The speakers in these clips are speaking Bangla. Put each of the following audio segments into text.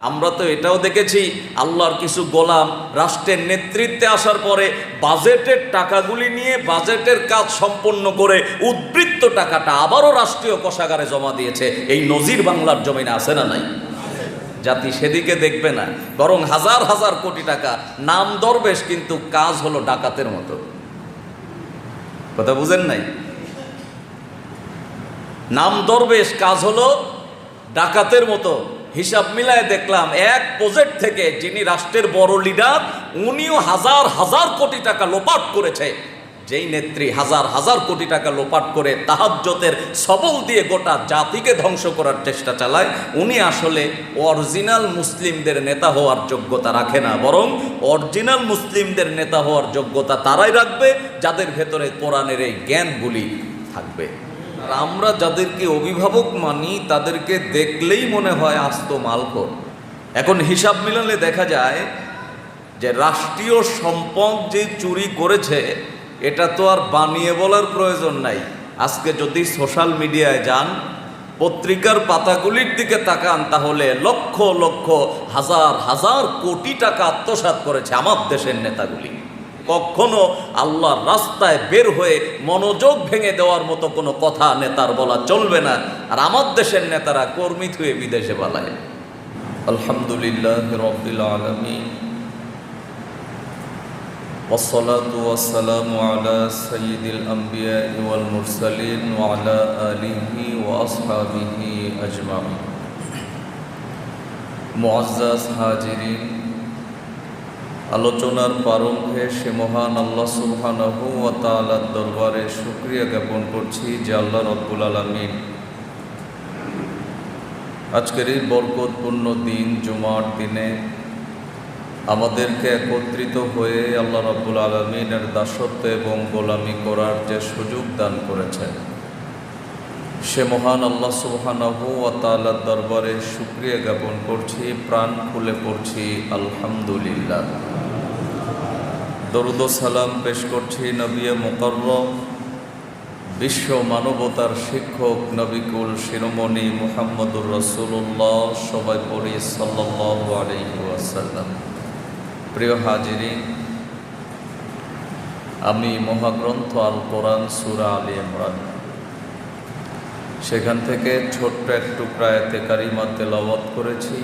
আমরা তো এটাও দেখেছি, আল্লাহর কিছু গোলাম রাষ্ট্রের নেতৃত্বে আসার পরে বাজেটের টাকাগুলি নিয়ে বাজেটের কাজ সম্পন্ন করে উদ্বৃত্ত টাকাটা আবারও রাষ্ট্রীয় কোষাগারে জমা দিয়েছে। এই নজির বাংলার জমিনে আছে না নাই? জাতি সেদিকে দেখবে না, বরং হাজার হাজার কোটি টাকা, নাম দরবেশ কিন্তু কাজ হলো ডাকাতের মতো। কথা বুঝেন নাই? নাম দরবেশ, কাজ হলো ডাকাতের মতো। হিসাব মিলায় দেখলাম এক প্রজেক্ট থেকে যিনি রাষ্ট্রের বড় লিডার, উনিও হাজার হাজার কোটি টাকা লোপাট করেছে। যেই নেত্রী হাজার হাজার কোটি টাকা লোপাট করে তাহাজ্জুদের সবল দিয়ে গোটা জাতিকে ধ্বংস করার চেষ্টা চালায়, উনি আসলে অরিজিনাল মুসলিমদের নেতা হওয়ার যোগ্যতা রাখে না, বরং অরিজিনাল মুসলিমদের নেতা হওয়ার যোগ্যতা তারাই রাখবে যাদের ভেতরে কোরআনের এই জ্ঞানগুলি থাকবে। আর আমরা যাদেরকে অভিভাবক মানি তাদেরকে দেখলেই মনে হয় আস্ত মালখোর। এখন হিসাব মিলালে দেখা যায় যে রাষ্ট্রীয় সম্পদ যে চুরি করেছে এটা তো আর বানিয়ে বলার প্রয়োজন নাই। আজকে যদি সোশ্যাল মিডিয়ায় যান, পত্রিকার পাতাগুলির দিকে তাকান, তাহলে লক্ষ লক্ষ হাজার হাজার কোটি টাকা আত্মসাৎ করেছে আমার দেশের নেতাগুলি। কখনো আল্লাহর রাস্তায় বের হয়ে মনোযোগ ভেঙে দেওয়ার মতো কোনো কথা নেতার বলা চলবে না। আর আমার দেশের নেতারা কর্মী থুয়ে বিদেশে পালায়। আলহামদুলিল্লাহ রাব্বিল আলামিন, ওয়াসসালাতু ওয়াসসালামু আলা সাইয়্যিদিল আমবিয়া ওয়াল মুরসালিন ওয়া আলা আলিহি ওয়া আসহাবিহি আজমাইন। মুআজ্জাজ হাজিরিন, আলোচনার প্রারম্ভে সে মহান আল্লাহ সুবহানাহু ওয়া তাআলার দরবারে শুকরিয়া জ্ঞাপন করছি যে আল্লাহ রাব্বুল আলামিন আজকের এই বরকতপূর্ণ দিন জুমার দিনে আমাদেরকে একত্রিত হয়ে আল্লাহ রাব্বুল আলামিনের দাসত্ব এবং গোলামি করার যে সুযোগ দান করেছেন, সে মহান আল্লাহ সুবহানাহু ওয়া তাআলার দরবারে শুকরিয়া জ্ঞাপন করছি, প্রাণ খুলে পড়ছি আলহামদুলিল্লাহ। দরুদ ও সালাম পেশ করছি নবী মুকাররম, বিশ্ব মানবতার শিক্ষক, নবিকুল শিরোমণি মুহাম্মদুর রাসূলুল্লাহ, সবাই পড়ি সাল্লাল্লাহু আলাইহি ওয়াসাল্লাম। প্রিয় হাজিরিন, আমি মহাগ্রন্থ আল কোরআন সূরা আলে ইমরান সেখান থেকে ছোট্ট এক টুকরা আয়াতে কারিমা তেলাওয়াত করেছি।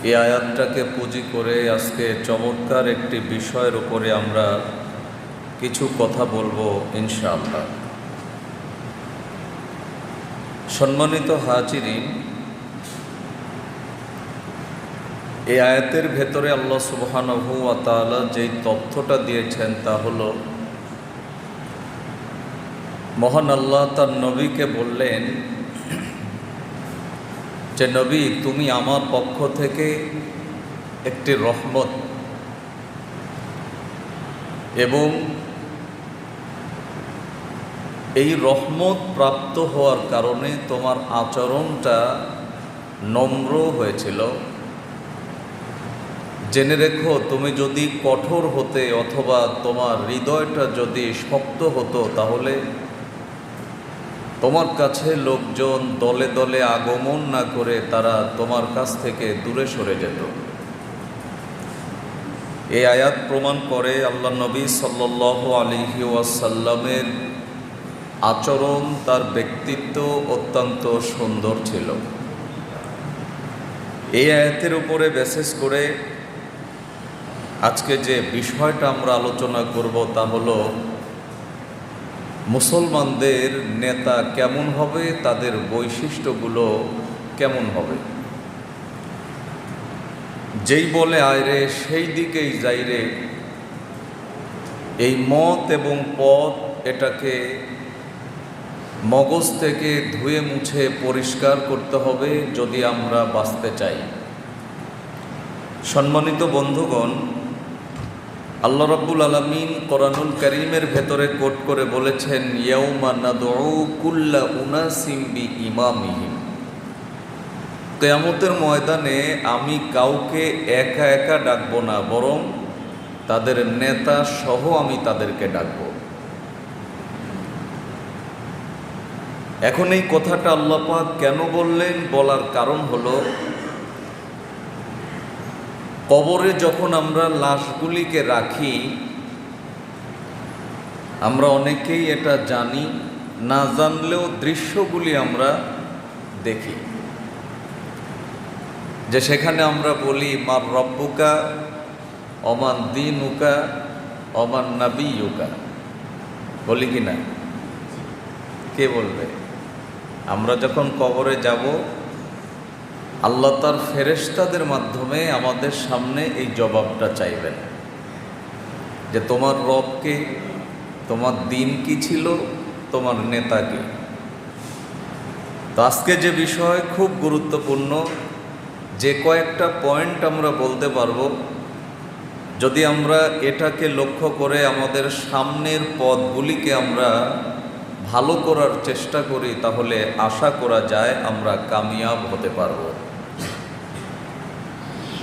এই আয়াতটাকে পুঁজি করে আজকে চমৎকার একটি বিষয়ের উপরে আমরা কিছু কথা বলবো ইনশাআল্লাহ। সম্মানিত হাজিরিন, এই আয়াতের ভেতরে আল্লাহ সুবহানাহু ওয়া তাআলা যেই তথ্যটা দিয়েছেন তা হলো, মহান আল্লাহ তার নবীকে বললেন যে নবী, তুমি আমার পক্ষ থেকে একটি রহমত এবং এই রহমত প্রাপ্ত হওয়ার কারণে তোমার আচরণটা নম্র হয়েছিল। জেনে রেখো, তুমি যদি কঠোর হতে অথবা তোমার হৃদয়টা যদি শক্ত হতো তাহলে তোমার কাছে লোকজন দলে দলে আগমন না করে তারা তোমার কাছ থেকে দূরে সরে যেত। এই আয়াত প্রমাণ করে আল্লাহ নবী সাল্লাল্লাহু আলাইহি ওয়াসাল্লামের আচরণ, তার ব্যক্তিত্ব অত্যন্ত সুন্দর ছিল। এই আয়াতের উপরে বিশেষ করে আজকে যে বিষয়টা আমরা আলোচনা করব তা হলো মুসলমানদের নেতা কেমন হবে, তাদের বৈশিষ্ট্যগুলো কেমন হবে। যেই বলে আয় রে সেই দিকেই যাই রে, এই মত এবং পথ এটাকে মগজ থেকে ধুয়ে মুছে পরিষ্কার করতে হবে যদি আমরা বাঁচতে চাই। সম্মানিত বন্ধুগণ, আল্লাহ রাব্বুল আলামিন কোরআনুল কারীমের ভেতরে কোট করে বলেছেন, ইয়াউমা নাদউ কুল্লা উনাসিম বিইমামিহিম। কিয়ামতের ময়দানে আমি কাউকে একা একা ডাকবো না, বরং তাদের নেতা সহ আমি তাদেরকে ডাকবো। এখন এই কথাটা আল্লাহ পাক কেন বললেন? বলার কারণ হলো, কবরে যখন আমরা লাশগুলিকে রাখি, আমরা অনেকেই এটা জানি, না জানলেও দৃশ্যগুলি আমরা দেখি, যে সেখানে আমরা বলি মার রব্বুকা অমান দীনুকা অমান নাবিয়ুকা, বলি কি না? কে বলবে? আমরা যখন কবরে যাব, আল্লাহ তার ফেরেশতাদের মাধ্যমে আমাদের সামনে এই জবাবটা চাইবেন যে তোমার রবকে, তোমার দিন কি ছিল, তোমার নেতা কে। তো আজকে যে বিষয় খুব গুরুত্বপূর্ণ, যে কয়েকটা পয়েন্ট আমরা বলতে পারবো, যদি আমরা এটাকে লক্ষ্য করে আমাদের সামনের পথগুলিকে আমরা ভালো করার চেষ্টা করি, তাহলে আশা করা যায় আমরা কামিয়াব হতে পারব।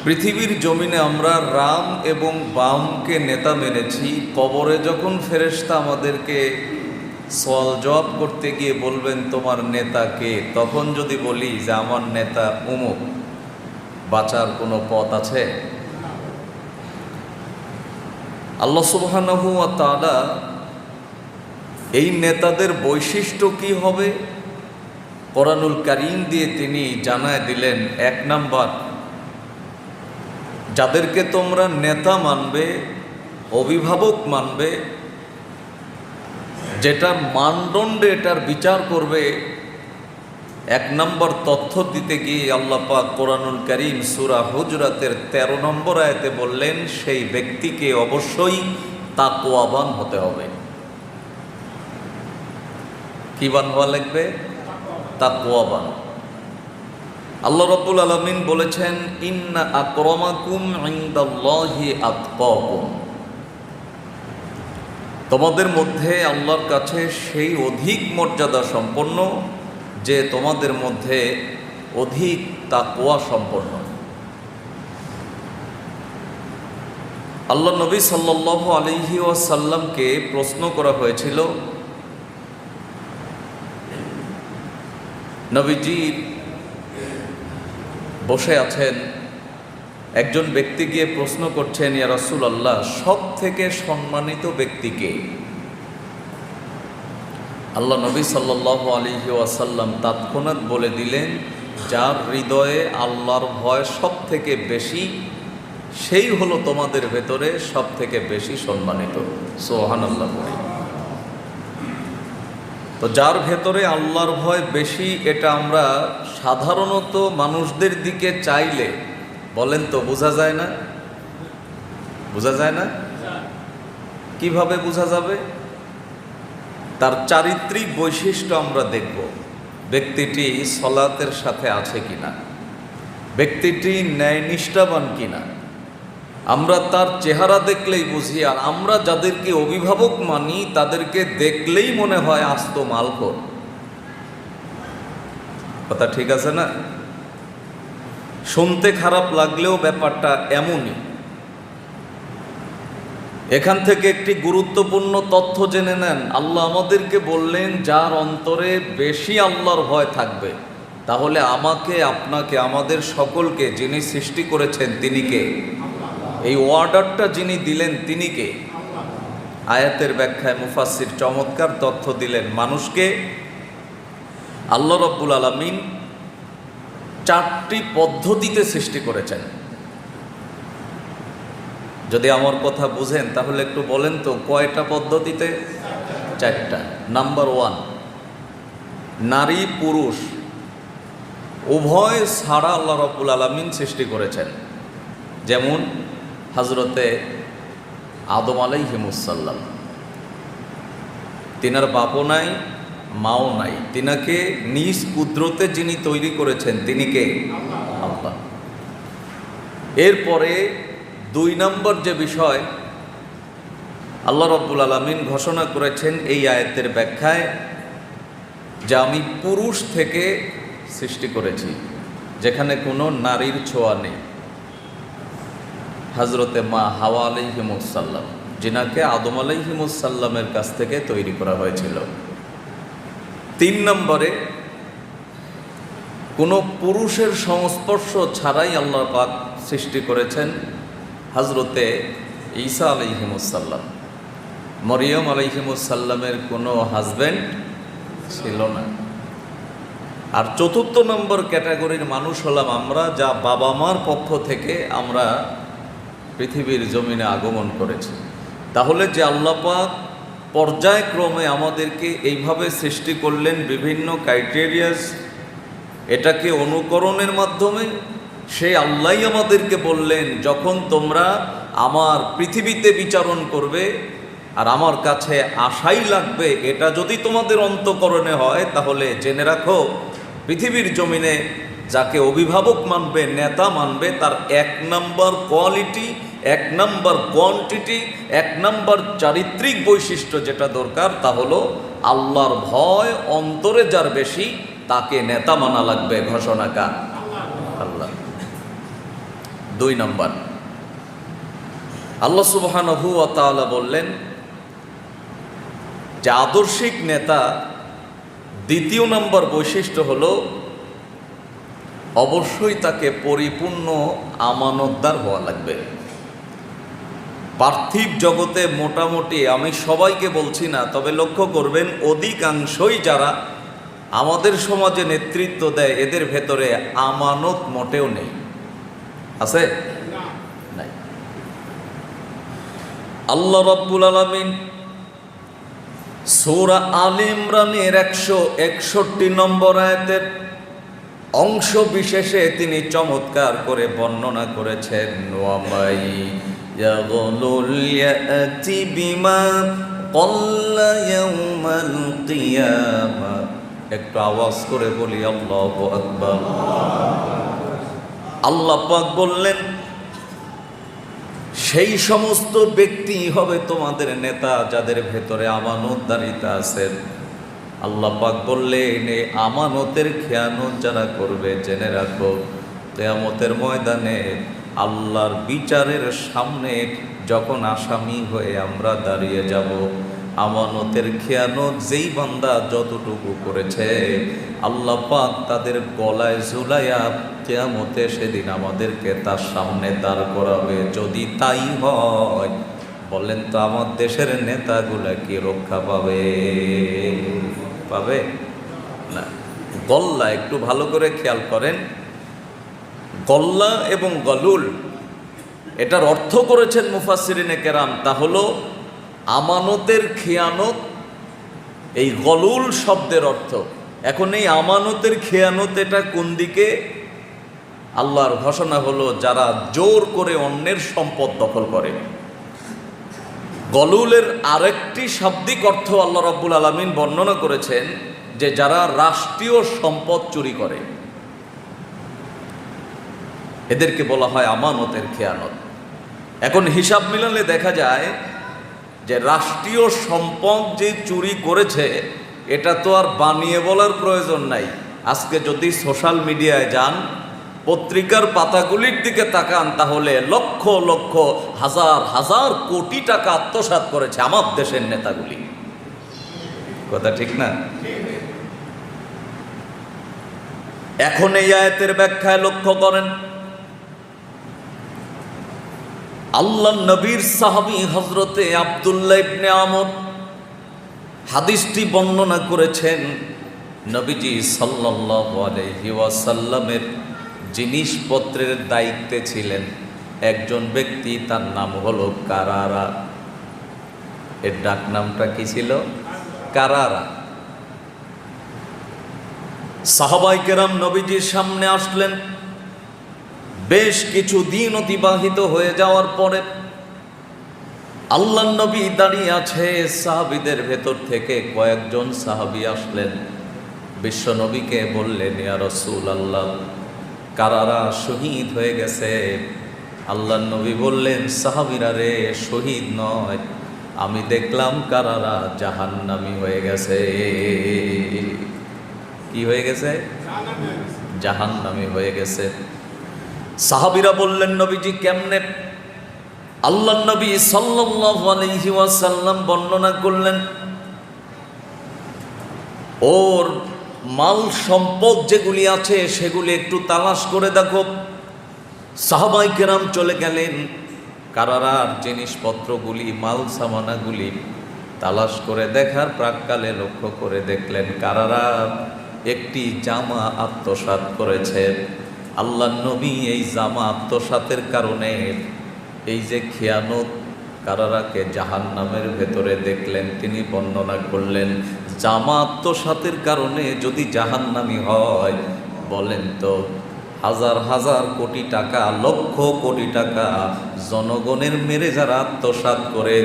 পৃথিবীর জমিনে আমরা রাম এবং বামকে নেতা মেনেছি, কবরে যখন ফেরেশতা আমাদেরকে সওয়াল জবাব করতে গিয়ে বলবেন তোমার নেতা কে, তখন যদি বলি যে আমার নেতা অমুক, বাঁচার কোনো পথ আছে? আল্লাহ সুবহানাহু ওয়া তাআলা এই নেতাদের বৈশিষ্ট্য কি হবে কোরআনুল কারীম দিয়ে তিনি জানায় দিলেন। 1 নাম্বার, যাদেরকে তোমরা নেতা মানবে, অভিভাবক মানবে, যেটার মানদণ্ডে এটার বিচার করবে, 1 নম্বর তথ্য দিতে গিয়ে আল্লাহ পাক কোরআনুল কারীম সূরা হুজরাতের 13 নম্বর আয়াতে বললেন, সেই ব্যক্তিকে অবশ্যই তাকওয়াবান হতে হবে। কি বান হওয়া লাগবে? তাকওয়াবান। আল্লাহ রাব্বুল আলামিন বলেছেন, ইন্না আকরামাকুম ইনদাল্লাহি আতকাকুম, তোমাদের মধ্যে আল্লাহর কাছে সেই অধিক মর্যাদা সম্পন্ন যে তোমাদের মধ্যে অধিক তাকওয়া সম্পন্ন। আল্লাহ নবী সাল্লাল্লাহু আলাইহি ওয়াসাল্লামকে প্রশ্ন করা হয়েছিল, নবীজি বসে আছেন, একজন ব্যক্তি গিয়ে প্রশ্ন করছেন, ইয়া রাসূলুল্লাহ, সব থেকে সম্মানিত ব্যক্তিকে? আল্লাহ নবী সাল্লাল্লাহু আলাইহি ওয়াসাল্লাম তৎক্ষণাৎ বলে দিলেন, যার হৃদয়ে আল্লাহর ভয় সব থেকে বেশি, সেই হলো তোমাদের ভেতরে সব থেকে বেশি সম্মানিত। সুবহানাল্লাহ। তো যার ভেতরে আল্লাহর ভয় বেশি, এটা আমরা সাধারণত মানুষদের দিকে চাইলে, বলেন তো, বোঝা যায় না? বোঝা যায় না? কিভাবে বোঝা যাবে? তার চারিত্রিক বৈশিষ্ট্য আমরা দেখব, ব্যক্তিটি সলাতের সাথে আছে কিনা, ব্যক্তিটি ন্যায়নিষ্ঠাবান কিনা। আমরা তার চেহারা দেখলেই বুঝি। আর আমরা যাদেরকে অভিভাবক মানি, তাদেরকে দেখলেই মনে হয় আস্ত মালখোর। কথা ঠিক আছে না? শুনতে খারাপ লাগলেও ব্যাপারটা এমনই। এখান থেকে একটি গুরুত্বপূর্ণ তথ্য জেনে নেন। আল্লাহ আমাদেরকে বললেন, যার অন্তরে বেশি আল্লাহর ভয় থাকবে, তাহলে আমাকে, আপনাকে, আমাদের সকলকে যিনি সৃষ্টি করেছেন তিনি কে? এই অর্ডারটা যিনি দিলেন তিনি কে? আয়াতের ব্যাখ্যায় মুফাসসির চমৎকার তথ্য দিলেন। মানুষকে আল্লাহ রাব্বুল আলামিন 4টি পদ্ধতিতে সৃষ্টি করেছেন। যদি আমার কথা বুঝেন তাহলে একটু বলেন তো, কয়টা পদ্ধতিতে? 4টা। নাম্বার 1, নারী পুরুষ উভয় ছাড়া আল্লাহ রাব্বুল আলামিন সৃষ্টি করেছেন। যেমন হযরতে আদম আলাইহিমুসসালাম, তিনার বাপও নাই, মাও নাই, তিনাকে নিজ কুদরতে যিনি তৈরি করেছেন তিনি কে? আল্লাহ। এরপরে 2 নম্বর যে বিষয় আল্লাহ রাব্বুল আলামিন ঘোষণা করেছেন এই আয়াতের ব্যাখ্যায়, যে আমি পুরুষ থেকে সৃষ্টি করেছি, যেখানে কোনো নারীর ছোঁয়া নেই। হযরতে মা হাওয়া আলাইহিমুসসালাম, যিনাকে আদম আলাইহিমুসসালামের কাছ থেকে তৈরি করা হয়েছিল। 3 নম্বরে, কোনো পুরুষের সংস্পর্শ ছাড়াই আল্লাহ পাক সৃষ্টি করেছেন হযরতে ঈসা আলাইহিমুসসালাম। মরিয়ম আলাইহিমুসসালামের কোনো হাজব্যান্ড ছিল না। আর 4র্থ নম্বর ক্যাটাগরির মানুষ হলাম আমরা, যা বাবা মার পক্ষ থেকে আমরা পৃথিবীর জমিনে আগমন করেছি। তাহলে যে আল্লাহ পাক পর্যায়ক্রমে আমাদেরকে এইভাবে সৃষ্টি করলেন বিভিন্ন ক্রাইটেরিয়াস, এটাকে অনুকরণের মাধ্যমে, সেই আল্লাহই আমাদেরকে বললেন যখন তোমরা আমার পৃথিবীতে বিচারণ করবে আর আমার কাছে আশাই লাগবে, এটা যদি তোমাদের অন্তঃকরণে হয়, তাহলে জেনে রাখো পৃথিবীর জমিনে যাকে অভিভাবক মানবে, নেতা মানবে, তার 1 নম্বর কোয়ালিটি, 1 নম্বর কোয়ান্টিটি, 1 নম্বর চারিত্রিক বৈশিষ্ট্য যেটা দরকার, তা হলো আল্লাহর ভয় অন্তরে যার বেশি, তাকে নেতা মানা লাগবে। ঘোষণাকার আল্লাহ। 2 নম্বর, আল্লাহ সুবহানাহু ওয়া তাআলা বললেন যে আদর্শিক নেতা 2য় নম্বর বৈশিষ্ট্য হলো অবশ্যই তাকে পরিপূর্ণ আমানতদার হওয়া লাগবে। পার্থিব জগতে মোটামুটি, আমি সবাইকে বলছি না, তবে লক্ষ্য করবেন অধিকাংশই যারা আমাদের সমাজে নেতৃত্ব দেয়, এদের ভেতরে আমানত মোটেও নেই। আছে? নাই। আল্লাহ রাব্বুল আলামিন সূরা আলে ইমরানের 161 নম্বর আয়াতের অংশ বিশেষে তিনি চমৎকার করে বর্ণনা করেছেন, ওয়ামাই ইয়াগলুল ইয়াতি বিমা ক্বাল্লা ইয়াউমাল কিয়ামা। একটু আওয়াজ করে বলি আল্লাহু আকবার। আল্লাহ পাক বললেন সেই সমস্ত ব্যক্তি হবে তোমাদের নেতা যাদের ভেতরে আমানতদারিতা আছে। আল্লাহ পাক বললেন এই আমানতের খেয়ানত যারা করবে, জেনে রাখো কিয়ামতের ময়দানে আল্লাহর বিচারের সামনে যখন আসামি হয়ে আমরা দাঁড়িয়ে যাব, আমানতের খেয়ানত যেই বান্দা যতটুকু করেছে, আল্লাহ পাক তাদের গলায় ঝুলাইয়া কিয়ামতে সেদিন আমাদেরকে তার সামনে দাঁড় করাবে। যদি তাই হয়, বলেন তো আমার দেশের নেতাগুলা কি রক্ষা পাবে? পাবে না। গল্লা একটু ভালো করে খেয়াল করেন, গল্লা এবং গলুল, এটার অর্থ করেছেন মুফাসসিরিনে কেরাম, তা হলো আমানতের খেয়ানত। এই গলুল শব্দের অর্থ, এখন এই আমানতের খেয়ানত এটা কোন দিকে? আল্লাহর ঘোষণা হলো যারা জোর করে অন্যের সম্পদ দখল করে। গলুলের আরেকটি শাব্দিক অর্থ আল্লাহ রাব্বুল আলামিন বর্ণনা করেছেন যে যারা রাষ্ট্রীয় সম্পদ চুরি করে, এদেরকে বলা হয় আমানতের খেয়ানত। এখন হিসাব মিলালে দেখা যায় যে রাষ্ট্রীয় সম্পদ যে চুরি করেছে, এটা তো আর বানিয়ে বলার প্রয়োজন নাই। আজকে যদি সোশ্যাল মিডিয়ায় যান, পত্রিকার পাতাগুলির দিকে তাকান, তাহলে লক্ষ লক্ষ হাজার হাজার কোটি টাকা আত্মসাৎ করেছে আমার দেশের নেতাগুলি। কথা ঠিক না? এখন এই আয়াতের ব্যাখ্যায় লক্ষ্য করেন, আল্লাহ নবীর সাহাবী হযরতে আব্দুল্লাহ ইবনে আমর হাদিসটি বর্ণনা করেছেন। নবীজি সাল্লাল্লাহু আলাইহি ওয়াসাল্লামের জিনিসপত্রের দায়িত্বে ছিলেন একজন ব্যক্তি, তার নাম হলো কারারা। এর ডাক নামটা কি ছিল? কারারা। সাহাবায়ে কেরাম নবীজির সামনে আসলেন। বেশ কিছু দিন অতিবাহিত হয়ে যাওয়ার পরে আল্লাহর নবী দাঁড়িয়ে আছে, সাহাবীদের ভেতর থেকে কয়েকজন সাহাবী আসলেন, বিশ্ব নবীকে বললেন, ইয়া রাসূলুল্লাহ, কারারা শহীদ হয়ে গেছে। আল্লাহর নবী বললেন, সাহাবীরা রে, শহীদ নয়, আমি দেখলাম কারারা জাহান্নামী হয়ে গেছে। কি হয়ে গেছে? জাহান্নামী হয়ে গেছে। সাহাবীরা বললেন, নবীজি কেমনে? আল্লাহর নবী সাল্লাল্লাহু আলাইহি ওয়াসাল্লাম বর্ণনা করলেন, ওর মাল সম্পদ যেগুলি আছে সেগুলি একটু তালাশ করে দেখো। সাহাবায়ে কেরাম চলে গেলেন, কারারার জিনিসপত্রগুলি, মাল সামানাগুলি তালাশ করে দেখার প্রাক্কালে লক্ষ্য করে দেখলেন কারারা একটি জামা আত্মসাৎ করেছে। আল্লাহর নবী এই জামা আত্মসাতের কারণে এই যে খেয়ানত, কারারাকে জাহান্নামের ভেতরে দেখলেন। তিনি বর্ণনা করলেন, জামা আত্মসাতের কারণে যদি জাহান্নামী হয়, বলেন তো হাজার হাজার কোটি টাকা, লক্ষ কোটি টাকা জনগণের মেরে যারা আত্মসাৎ করে,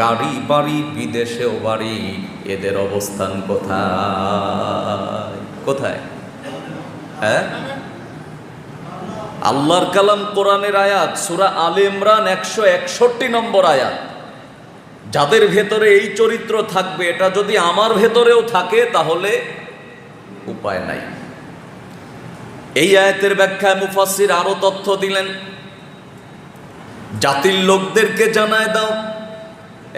গাড়ি বাড়ি, বিদেশেও বাড়ি, এদের অবস্থান কোথায়? কোথায়? হ্যাঁ, আল্লাহর কালাম, কোরআনের আয়াত, সূরা আলে ইমরান 161 নম্বর আয়াত। যাদের ভেতরে এই চরিত্র থাকবে, এটা যদি আমার ভেতরেও থাকে তাহলে উপায় নাই। এই আয়াতের ব্যাখ্যায় মুফাসসির আরো তথ্য দিলেন, জাতির লোকদেরকে জানায় দাও,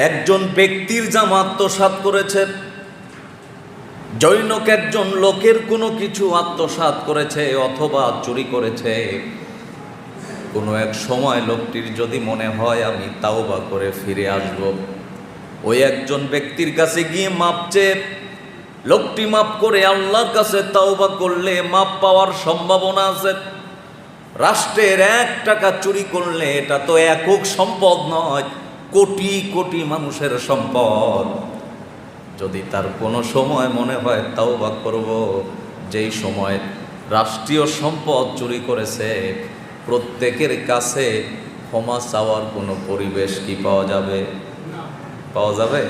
একজন ব্যক্তির জামা আত্মসাৎ করেছে, জৈনক একজন লোকের কোনো কিছু আত্মসাৎ করেছে অথবা চুরি করেছে, কোনো এক সময় লোকটির যদি মনে হয় আমি তাওবা করে ফিরে আসব, ওই একজন ব্যক্তির কাছে গিয়ে মাপ চেয়ে লোকটি মাপ করে আল্লাহর কাছে তাওবা করলে মাপ পাওয়ার সম্ভাবনা আছে। রাষ্ট্রের 1 টাকা চুরি করলে এটা তো একক সম্পদ নয়, কোটি কোটি মানুষের সম্পদ। যদি তার কোনো সময় মনে হয় তাওবা করব, যেই সময় রাষ্ট্রীয় সম্পদ চুরি করেছে, প্রত্যেকের কাছে ক্ষমা চাওয়ার কোনো পরিবেশ কি পাওয়া যাবে? পাওয়া যাবে?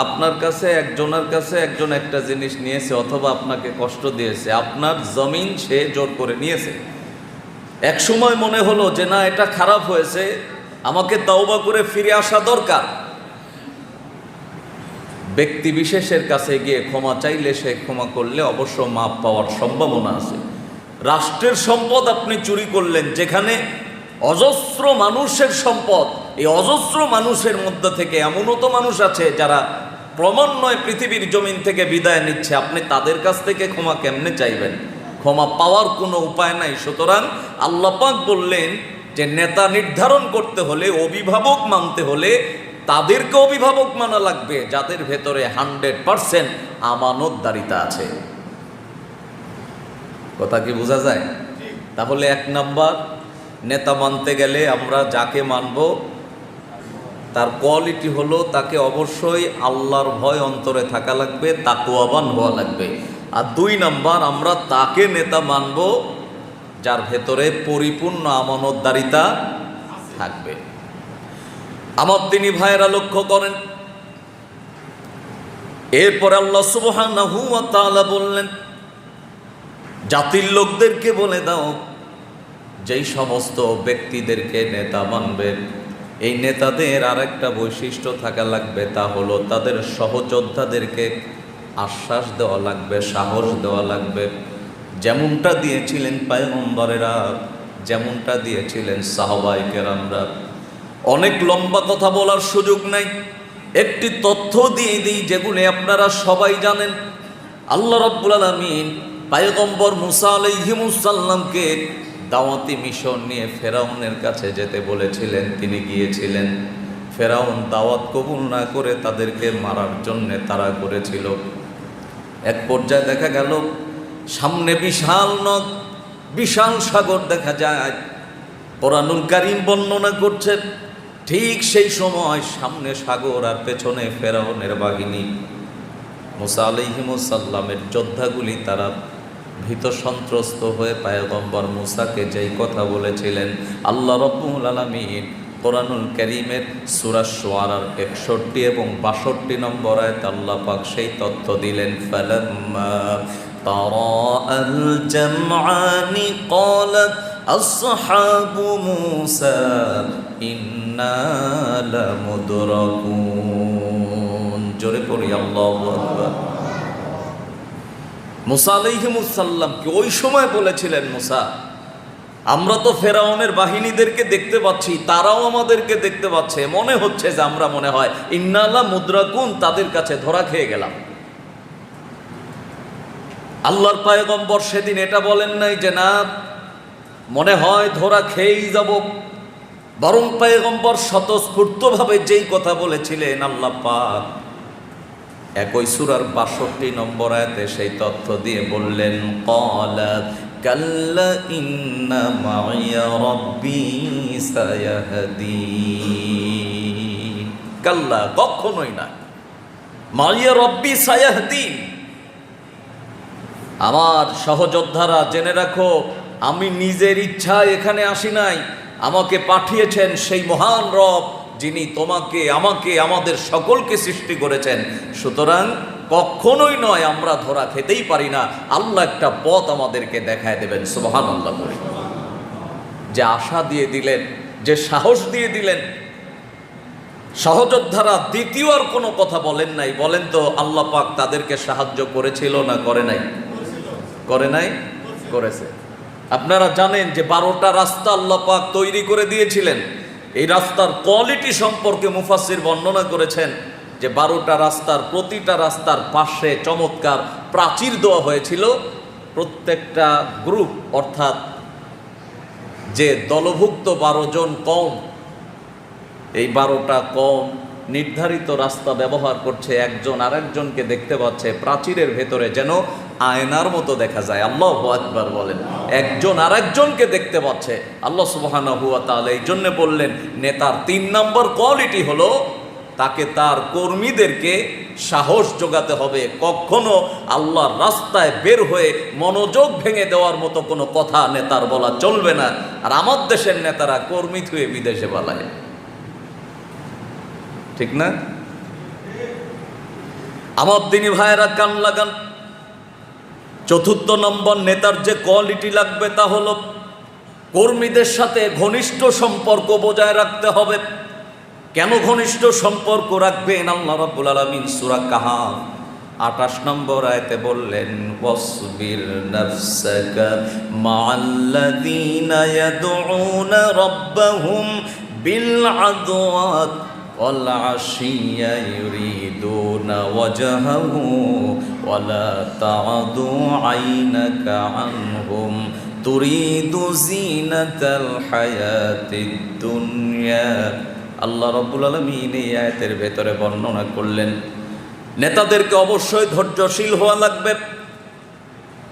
আপনার কাছে একজনের কাছে একজন একটা জিনিস নিয়েছে অথবা আপনাকে কষ্ট দিয়েছে, আপনার জমিন সে জোর করে নিয়েছে, এক সময় মনে হলো যে না, এটা খারাপ হয়েছে, আমাকে তাওবা করে ফিরে আসা দরকার। ব্যক্তি বিশেষের কাছে গিয়ে ক্ষমা চাইলে সে ক্ষমা করলে অবশ্য মাপ পাওয়ার সম্ভাবনা আছে। রাষ্ট্রের সম্পদ আপনি চুরি করলেন, যেখানে অজস্র মানুষের সম্পদ, এই অজস্র মানুষের মধ্যে থেকে এমনও তো মানুষ আছে যারা ক্রমান্বয়ে পৃথিবীর জমিন থেকে বিদায় নিচ্ছে, আপনি তাদের কাছ থেকে ক্ষমা কেমনে চাইবেন? ক্ষমা পাওয়ার কোনো উপায় নাই। সুতরাং আল্লাহ পাক বললেন যে নেতা নির্ধারণ করতে হলে, অভিভাবক মানতে হলে তাদেরকে অভিভাবক মানা লাগবে যাদের ভেতরে 100% আমানতদারিতা আছে। কথা কি বোঝা যায়? তাহলে 1 নাম্বার, নেতা মানতে গেলে আমরা যাকে মানব তার কোয়ালিটি হলো তাকে অবশ্যই আল্লাহর ভয় অন্তরে থাকা লাগবে, তাকওয়াবান হওয়া লাগবে। আর 2 নাম্বার, আমরা তাকে নেতা মানব যার ভেতরে পরিপূর্ণ আমানতদারিতা থাকবে। আমার তিনি ভাইয়েরা লক্ষ্য করেন, এরপর আল্লাহ সুবহানাহু ওয়া তাআলা বললেন, জাতির লোকদেরকে বলে দাও, যেই সমস্ত ব্যক্তিদেরকে নেতা মানবে, এই নেতাদের আরেকটা বৈশিষ্ট্য থাকা লাগবে, তা হলো তাদের সহযোদ্ধাদেরকে আশ্বাস দেওয়া লাগবে, সাহস দেওয়া লাগবে, যেমনটা দিয়েছিলেন পয়গম্বরেরা, যেমনটা দিয়েছিলেন সাহাবায়ে কেরামরা। অনেক লম্বা কথা বলার সুযোগ নাই, একটি তথ্য দিয়ে দিই যেগুলো আপনারা সবাই জানেন। আল্লাহ রাব্বুল আলামিন পয়গম্বর মুসা আলাইহিস সালামকে দাওয়াতি মিশন নিয়ে ফেরাউনের কাছে যেতে বলেছিলেন, তিনি গিয়েছিলেন। ফেরাউন দাওয়াত কবুল না করে তাদেরকে মারার জন্য তাড়া করেছিল। এক পর্যায়ে দেখা গেল সামনে বিশাল নদ, বিশাল সাগর দেখা যায়। কোরআনুল কারীম বর্ণনা করছে, ঠিক সেই সময় সামনে সাগর আর পেছনে ফেরাউনের বাহিনী। মুসা আলাইহিস সালামের যোদ্ধাগুলি তারা ভীত সন্ত্রস্ত হয়ে পয়গম্বর মুসাকে যেই কথা বলেছিলেন, আল্লাহ রাব্বুল আলামিন কোরআনুল কারীমের সূরা শুআরার 61 এবং 62 নম্বর আয়াত আল্লাহ পাক সেই তথ্য দিলেন, ফালাম্মা তারাআল জামআনি ক্বালাত আসহাবু মুসা ইন্না লামুদরাকুন। জোরে পড়ি আল্লাহু আকবার। মুসা আলাইহিস সালামকে ওই সময় বলেছিলেন, মুসা, আমরা তো ফেরাউনের বাহিনীদেরকে দেখতে পাচ্ছি, তারাও আমাদেরকে দেখতে পাচ্ছে, মনে হচ্ছে যে আমরা মনে হয় ইন্না লামুদরাকুন, তাদের কাছে ধরা খেয়ে গেলাম। আল্লাহর পয়গম্বর সেদিন এটা বলেন নাই যে না মনে হয় ধরা খেয়েই যাব, বরং পয়গম্বর স্বতঃস্ফূর্তভাবে যেই কথা বলেছিলেন আল্লাহ পাক একই সূরার ৬২ নম্বর আয়াতে সেই তথ্য দিয়ে বললেন, ক্বালা কাল্লা ইন্না মাইয়া রাব্বী সায়াহদিন। কাল্লা, কখনোই না, মাইয়া রাব্বী সায়াহদিন, আমার সহযোদ্ধারা জেনে রাখো আমি নিজের ইচ্ছায় এখানে আসি নাই, আমাকে পাঠিয়েছেন সেই মহান রব যিনি তোমাকে আমাকে আমাদের সকলকে সৃষ্টি করেছেন। সুতরাং কখনোই নয়, আমরা ধরা খেতেই পারি না, আল্লাহ একটা পথ আমাদেরকে দেখায় দেবেন। সুবহানাল্লাহ বলে যে আশা দিয়ে দিলেন, যে সাহস দিয়ে দিলেন, সহযোদ্ধারা দ্বিতীয় আর কোনো কথা বলেন নাই। বলেন তো আল্লাহ পাক তাদেরকে সাহায্য করেছিল না করে নাই? করে নাই? করেছে। আপনারা জানেন যে 12টা রাস্তা আল্লাহ পাক তৈরি করে দিয়েছিলেন। এই রাস্তার কোয়ালিটি সম্পর্কে মুফাসসির বর্ণনা করেছেন যে 12টা রাস্তার প্রতিটা রাস্তার পাশে চমৎকার প্রাচীর দেওয়া হয়েছিল। প্রত্যেকটা গ্রুপ অর্থাৎ যে দলভুক্ত 12 জন কওম, এই 12টা কওম নির্ধারিত রাস্তা ব্যবহার করছে, একজন আরেকজনকে দেখতে পাচ্ছে প্রাচীরের ভেতরে, যেন আয়নার মতো দেখা যায়। আল্লাহু আকবার বলেন। একজন আরেকজনকে দেখতে পাচ্ছে। আল্লাহ সুবহানাহু ওয়া তাআলা এই জন্য বললেন নেতার 3 নম্বর কোয়ালিটি হলো তাকে তার কর্মীদেরকে সাহস যোগাতে হবে। কখনো আল্লাহর রাস্তায় বের হয়ে মনোযোগ ভেঙে দেওয়ার মতো কোনো কথা নেতার বলা চলবে না। আর আমার দেশের নেতারা কর্মী থুয়ে বিদেশে পালায়, ঠিক না? আমার দিনী ভাইয়েরা কান লাগান। 4র্থ নম্বর নেতার যে কোয়ালিটি লাগবে তা হলো কর্মীদের সাথে ঘনিষ্ঠ সম্পর্ক বজায় রাখতে হবে। কেন ঘনিষ্ঠ সম্পর্ক রাখবেন? আল্লাহ রাব্বুল আলামিন সূরা কাহাফ 28 নম্বর আয়াতে বললেন, ওয়াসবির নাফসাকা মাআল্লাযীনা ইয়াদউনা রাব্বাহুম বিল আদওয়াত ওয়াল আশিয়্যা ইউরিদুনা ওয়াজহাহু ওয়ালা তা'দু আইনাকা আনহুম তুরিদু যিনাতাল হায়াতিদ দুনিয়া। আল্লাহ রাব্বুল আলামিন এই আয়াতের ভেতরে বর্ণনা করলেন নেতাদেরকে অবশ্যই ধৈর্যশীল হওয়া লাগবে।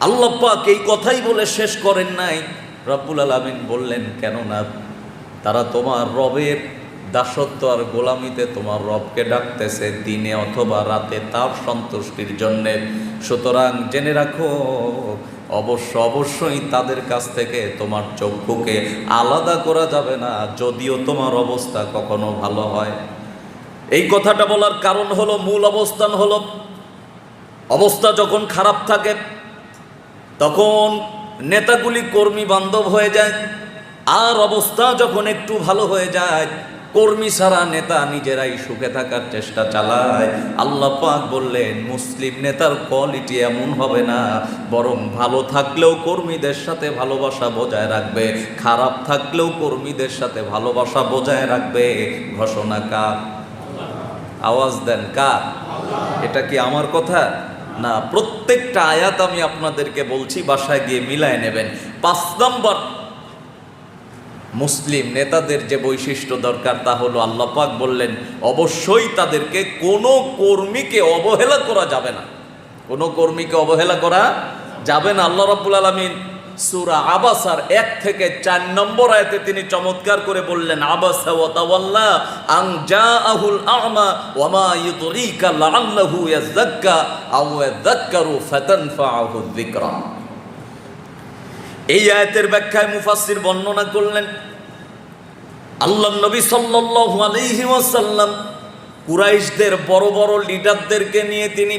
আল্লাহ পাক এই কথাই বলে শেষ করেন নাই, রাব্বুল আলামিন বললেন কেননা তারা তোমার রবের দাসত্ব আর গোলামিতে তোমার রবকে ডাকতেছে দিনে অথবা রাতে তার সন্তুষ্টির জন্যে। সুতরাং জেনে রাখো অবশ্যই তাদের কাছ থেকে তোমার চক্ষুকে আলাদা করা যাবে না, যদিও তোমার অবস্থা কখনো ভালো হয়। এই কথাটা বলার কারণ হলো, মূল অবস্থান হলো, অবস্থা যখন খারাপ থাকে তখন নেতাগুলি কর্মী বান্ধব হয়ে যায়, আর অবস্থা যখন একটু ভালো হয়ে যায় কর্মী ছাড়া নেতা নিজেরাই সুখে থাকার চেষ্টা চালায়। আল্লাহ পাক বললেন মুসলিম নেতার কোয়ালিটি এমন হবে না, বরং ভালো থাকলেও কর্মীদের সাথে ভালোবাসা বজায় রাখবে, খারাপ থাকলেও কর্মীদের সাথে ভালোবাসা বজায় রাখবে। ঘোষণা কার? আওয়াজ দেন কার? এটা কি আমার কথা না? প্রত্যেকটা আয়াত আমি আপনাদেরকে বলছি, বাসায় গিয়ে মিলায় নেবেন। 5 নম্বর মুসলিম নেতাদের যে বৈশিষ্ট্য দরকার তা হলো আল্লাহ পাক বললেন অবশ্যই তাদেরকে কোনো কর্মীকে অবহেলা করা যাবে না, কোনো কর্মীকে অবহেলা করা যাবে না। আল্লাহ রাব্বুল আলামিন সূরা আবাসার 1 থেকে 4 নম্বর আয়াতে তিনি চমৎকার করে বললেন, আবাসা ওয়া তাওয়াল্লা আন জাআহুল আ'মা ওয়া মা ইউদরিকা লাআল্লাহু ইয়াযাক্কা আও ইয়াযাক্কারু ফাতানফাআহু যিকরা। এই আয়াতের ব্যাখ্যায় মুফাসসির বর্ণনা করলেন আল্লাহর নবী সাল্লাল্লাহু আলাইহি ওয়াসাল্লাম কুরাইশদের বড় বড় লিডারদেরকে নিয়ে তিনি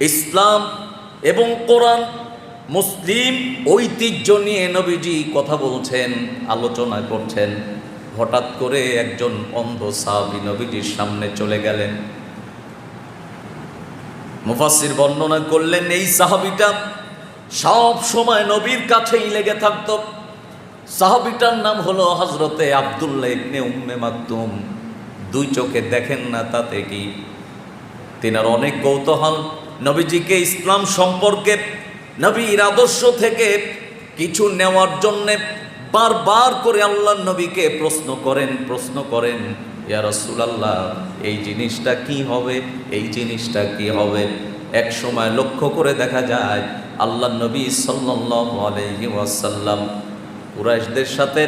ইসলাম এবং কোরআন মুসলিম ঐতিহ্য নিয়ে নবীজি কথা বলছেন, আলোচনা করছেন। হঠাৎ করে একজন অন্ধ সাহাবী নবীজির সামনে চলে গেলেন। মুফাসসির বর্ণনা করলেন এই সাহাবীটা সব সময় নবীর কাছেই লেগে থাকত। সাহাবীটার নাম হলো হযরতে আব্দুল্লাহ ইবনে উম্মে মাকতুম। 2 চোখে দেখেন না, তাতে কি? তিনার অনেক কৌতূহল নবীজিকে ইসলাম সম্পর্কে নবীর আদর্শ থেকে কিছু নেওয়ার জন্যে বারবার করে আল্লাহর নবীকে প্রশ্ন করেন ইয়া রাসূলুল্লাহ, এই জিনিসটা কি হবে, এই জিনিসটা কি হবে। এক সময় লক্ষ্য করে দেখা যায় আল্লাহর নবী সাল্লাল্লাহু আলাইহি ওয়াসাল্লাম কুরাইশদের সাথে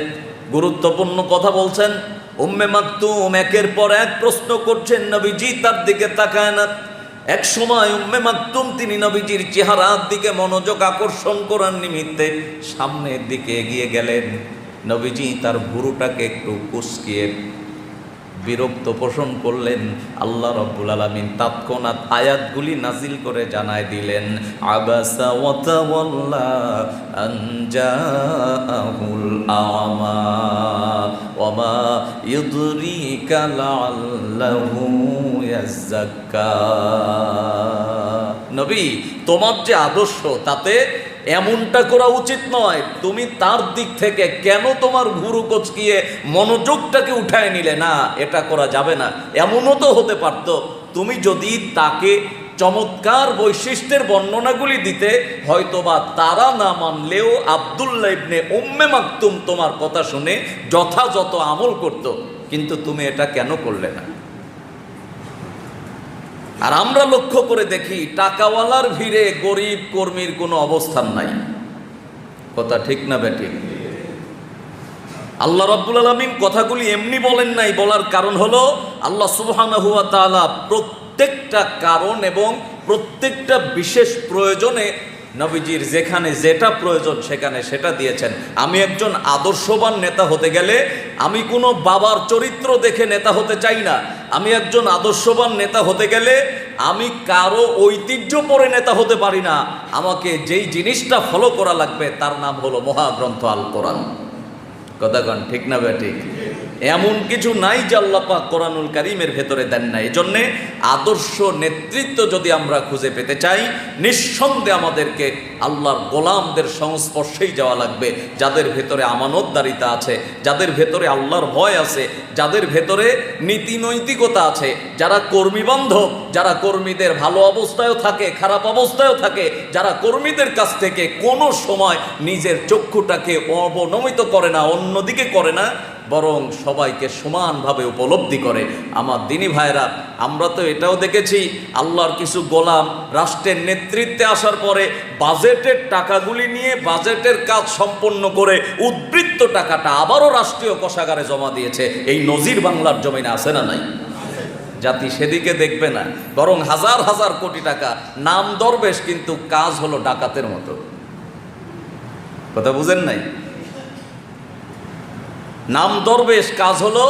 গুরুত্বপূর্ণ কথা বলছেন। উম্মে মাকতুম একের পর এক প্রশ্ন করছেন, নবীজি তার দিকে তাকায় না। এক সময় উম্মে মাকতুম তিনি নবীজির চেহারার দিকে মনোযোগ আকর্ষণ করার নিমিত্তে সামনের দিকে এগিয়ে গেলেন। নবীজি তার ভুরুটাকে একটু কুঁচকিয়ে বিরক্ত পোষণ করলেন। আল্লাহ রাব্বুল আলামিন তৎক্ষণাৎ আয়াতগুলি নাজিল করে জানায় দিলেন, আবাসা ওয়া তাওয়াল্লা আন জাআহুল আ'মা ওয়া মা ইউদরিকা লাআল্লাহু ইয়াযাক্কা। নবী, তোমার যে আদর্শ তাতে এমনটা করা উচিত নয়। তুমি তার দিক থেকে কেন তোমার ভুরু কোচকিয়ে মনোযোগটাকে উঠায় নিলে? না, এটা করা যাবে না। এমনও তো হতে পারত তুমি যদি তাকে চমৎকার বৈশিষ্ট্যের বর্ণনাগুলি দিতে, হয়তোবা তারা না মানলেও আব্দুল্লাহ ইবনে উম্মে মাকতুম তোমার কথা শুনে যথাযথ আমল করত। কিন্তু তুমি এটা কেন করলে না? আর আমরা লক্ষ্য করে দেখি টাকাওয়ালার ভিড়ে গরিব কর্মীর কোনো অবস্থান নাই। কথা ঠিক না বেঠিক? আল্লাহ রাব্বুল আলামিন কথাগুলি এমনি বলেন নাই। বলার কারণ হলো আল্লাহ সুবহানাহু ওয়া তাআলা প্রত্যেকটা কারণ এবং প্রত্যেকটা বিশেষ প্রয়োজনে নবীজির যেখানে যেটা প্রয়োজন সেখানে সেটা দিয়েছেন। আমি একজন আদর্শবান নেতা হতে গেলে আমি কোনো বাবার চরিত্র দেখে নেতা হতে চাই না। আমি একজন আদর্শবান নেতা হতে গেলে আমি কারো ঐতিহ্য পরে নেতা হতে পারি না। আমাকে যেই জিনিসটা ফলো করা লাগবে তার নাম হলো মহাগ্রন্থ আল কোরআন। কথা কন ঠিক না ঠিক? এমন কিছু নাই যে আল্লাহ পাক কোরআনুল কারীমের ভেতরে দেন না। এজন্যে আদর্শ নেতৃত্ব যদি আমরা খুঁজে পেতে চাই, নিঃসন্দেহে আমাদেরকে আল্লাহর গোলামদের সংস্পর্শেই যাওয়া লাগবে, যাদের ভেতরে আমানতদারিতা আছে, যাদের ভেতরে আল্লাহর ভয় আছে, যাদের ভেতরে নীতি নৈতিকতা আছে, যারা কর্মী বান্ধব, যারা কর্মীদের ভালো অবস্থায়ও থাকে খারাপ অবস্থায়ও থাকে, যারা কর্মীদের কাছ থেকে কোনো সময় নিজের চক্ষুটাকে অবনমিত করে না, অন্যদিকে করে না, বরং সবাইকে সমানভাবে উপলব্ধি করে। আমার দিনী ভাইরা, আমরা তো এটাও দেখেছি আল্লাহর কিছু গোলাম রাষ্ট্রের নেতৃত্বে আসার পরে বাজেটের টাকাগুলি নিয়ে বাজেটের কাজ সম্পন্ন করে উদ্বৃত্ত টাকাটা আবারও রাষ্ট্রীয় কোষাগারে জমা দিয়েছে। এই নজির বাংলার জমিনে আছে না নাই? জাতি সেদিকে দেখবে না, বরং হাজার হাজার কোটি টাকা নাম দরবেশ, কিন্তু কাজ হলো ডাকাতের মতো। কথা বুঝেন নাই? নাম দরবেশ, কাজ হলো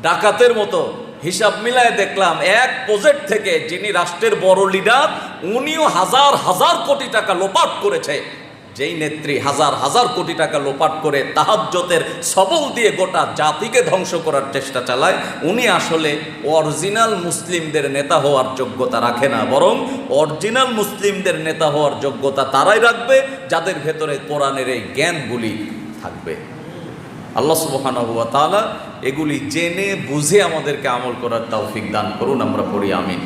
ডাকাতের মতো। হিসাব মিলায় দেখলাম এক প্রজেক্ট থেকে যিনি রাষ্ট্রের বড় লিডার, উনিও হাজার হাজার কোটি টাকা লোপাট করেছে। যেই নেত্রী হাজার হাজার কোটি টাকা লোপাট করে তাহাজ্জুদের সবল দিয়ে গোটা জাতিকে ধ্বংস করার চেষ্টা চালায়, উনি আসলে অরিজিনাল মুসলিমদের নেতা হওয়ার যোগ্যতা রাখে না। বরং অরিজিনাল মুসলিমদের নেতা হওয়ার যোগ্যতা তারাই রাখবে যাদের ভেতরে কোরআনের এই জ্ঞানগুলি থাকবে। আল্লাহ সুবহানাহু ওয়া তাআলা এগুলি জেনে বুঝে আমাদেরকে আমল করার তৌফিক দান করুন। আমরা পড়ি আমিন।